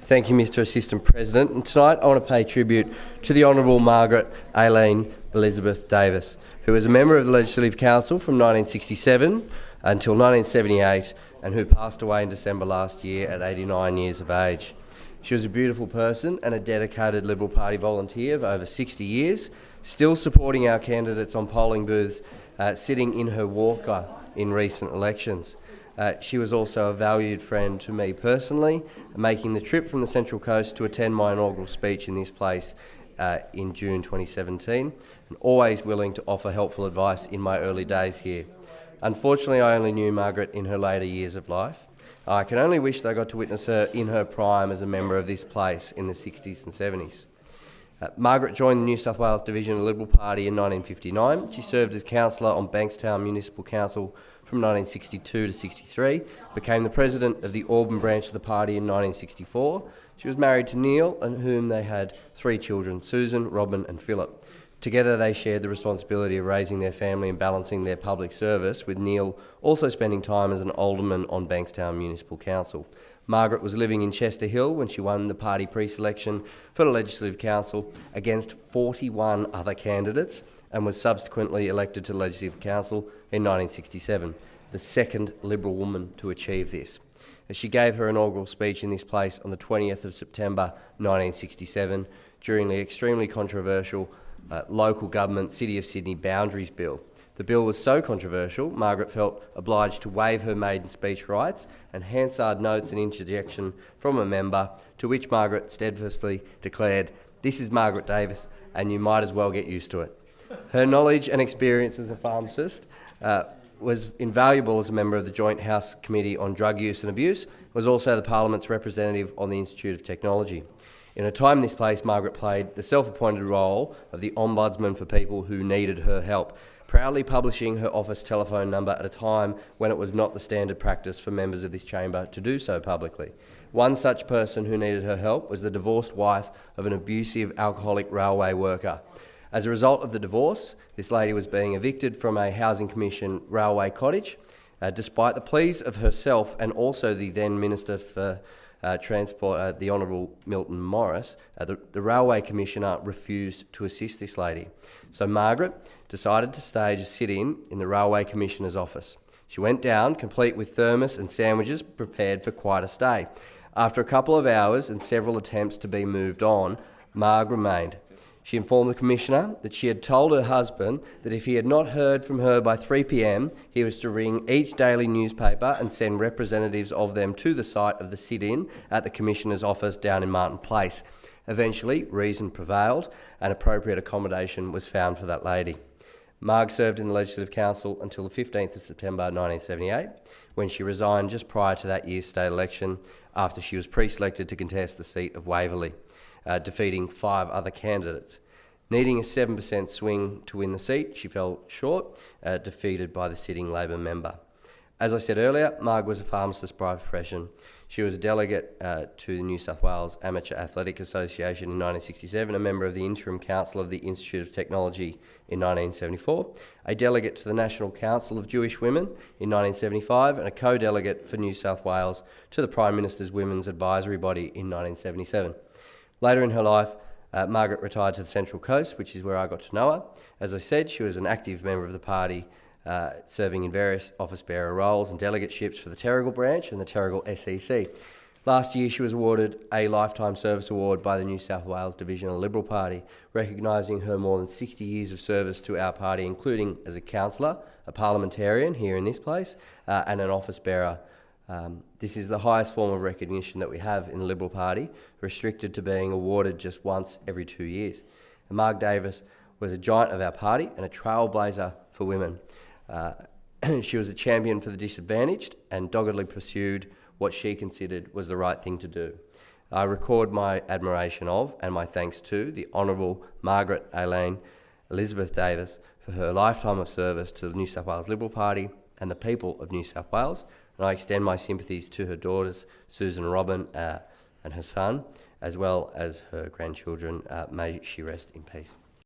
Thank you, Mr Assistant President. And tonight I want to pay tribute to the Honourable Margaret Aileen Elizabeth Davis, who was a member of the Legislative Council from 1967 until 1978 and who passed away in December last year at 89 years of age. She was a beautiful person and a dedicated Liberal Party volunteer of over 60 years, still supporting our candidates on polling booths, sitting in her walker in recent elections. She was also a valued friend to me personally, making the trip from the Central Coast to attend my inaugural speech in this place in June 2017, and always willing to offer helpful advice in my early days here. Unfortunately, I only knew Margaret in her later years of life. I can only wish that I got to witness her in her prime as a member of this place in the 60s and 70s. Margaret joined the New South Wales division of the Liberal Party in 1959. She served as councillor on Bankstown Municipal Council from 1962 to 63, became the president of the Auburn branch of the party in 1964. She was married to Neil, and whom they had 3 children, Susan, Robin and Philip. Together they shared the responsibility of raising their family and balancing their public service, with Neil also spending time as an alderman on Bankstown Municipal Council. Margaret was living in Chester Hill when she won the party pre-selection for the Legislative Council against 41 other candidates and was subsequently elected to the Legislative Council in 1967, the second Liberal woman to achieve this. As she gave her inaugural speech in this place on the 20th of September 1967 during the extremely controversial local government City of Sydney Boundaries Bill. The bill was so controversial, Margaret felt obliged to waive her maiden speech rights, and Hansard notes an interjection from a member, to which Margaret steadfastly declared, "This is Margaret Davis, and you might as well get used to it." Her knowledge and experience as a pharmacist was invaluable as a member of the Joint House Committee on Drug Use and Abuse, was also the Parliament's representative on the Institute of Technology. In her time in this place, Margaret played the self-appointed role of the ombudsman for people who needed her help, proudly publishing her office telephone number at a time when it was not the standard practice for members of this chamber to do so publicly. One such person who needed her help was the divorced wife of an abusive alcoholic railway worker. As a result of the divorce, this lady was being evicted from a Housing Commission railway cottage. Despite the pleas of herself and also the then Minister for Transport, the Honourable Milton Morris, the Railway Commissioner refused to assist this lady. So Margaret decided to stage a sit-in in the Railway Commissioner's office. She went down, complete with thermos and sandwiches, prepared for quite a stay. After a couple of hours and several attempts to be moved on, Marg remained. She informed the Commissioner that she had told her husband that if he had not heard from her by 3 p.m, he was to ring each daily newspaper and send representatives of them to the site of the sit-in at the Commissioner's office down in Martin Place. Eventually, reason prevailed and appropriate accommodation was found for that lady. Marg served in the Legislative Council until the 15th of September 1978, when she resigned just prior to that year's state election after she was pre-selected to contest the seat of Waverley, defeating 5 other candidates. Needing a 7% swing to win the seat, she fell short, defeated by the sitting Labor member. As I said earlier, Marg was a pharmacist by profession. She was a delegate to the New South Wales Amateur Athletic Association in 1967, a member of the Interim Council of the Institute of Technology in 1974, a delegate to the National Council of Jewish Women in 1975, and a co-delegate for New South Wales to the Prime Minister's Women's Advisory Body in 1977. Later in her life, Margaret retired to the Central Coast, which is where I got to know her. As I said, she was an active member of the party, serving in various office bearer roles and delegateships for the Terrigal branch and the Terrigal SEC. Last year, she was awarded a Lifetime Service Award by the New South Wales Division of the Liberal Party, recognising her more than 60 years of service to our party, including as a councillor, a parliamentarian here in this place, and an office bearer. This is the highest form of recognition that we have in the Liberal Party, restricted to being awarded just once every 2 years. And Marg Davis was a giant of our party and a trailblazer for women. She was a champion for the disadvantaged and doggedly pursued what she considered was the right thing to do. I record my admiration of and my thanks to the Honourable Margaret Aileen Elizabeth Davis for her lifetime of service to the New South Wales Liberal Party and the people of New South Wales, and I extend my sympathies to her daughters, Susan and Robin, and her son, as well as her grandchildren. May she rest in peace.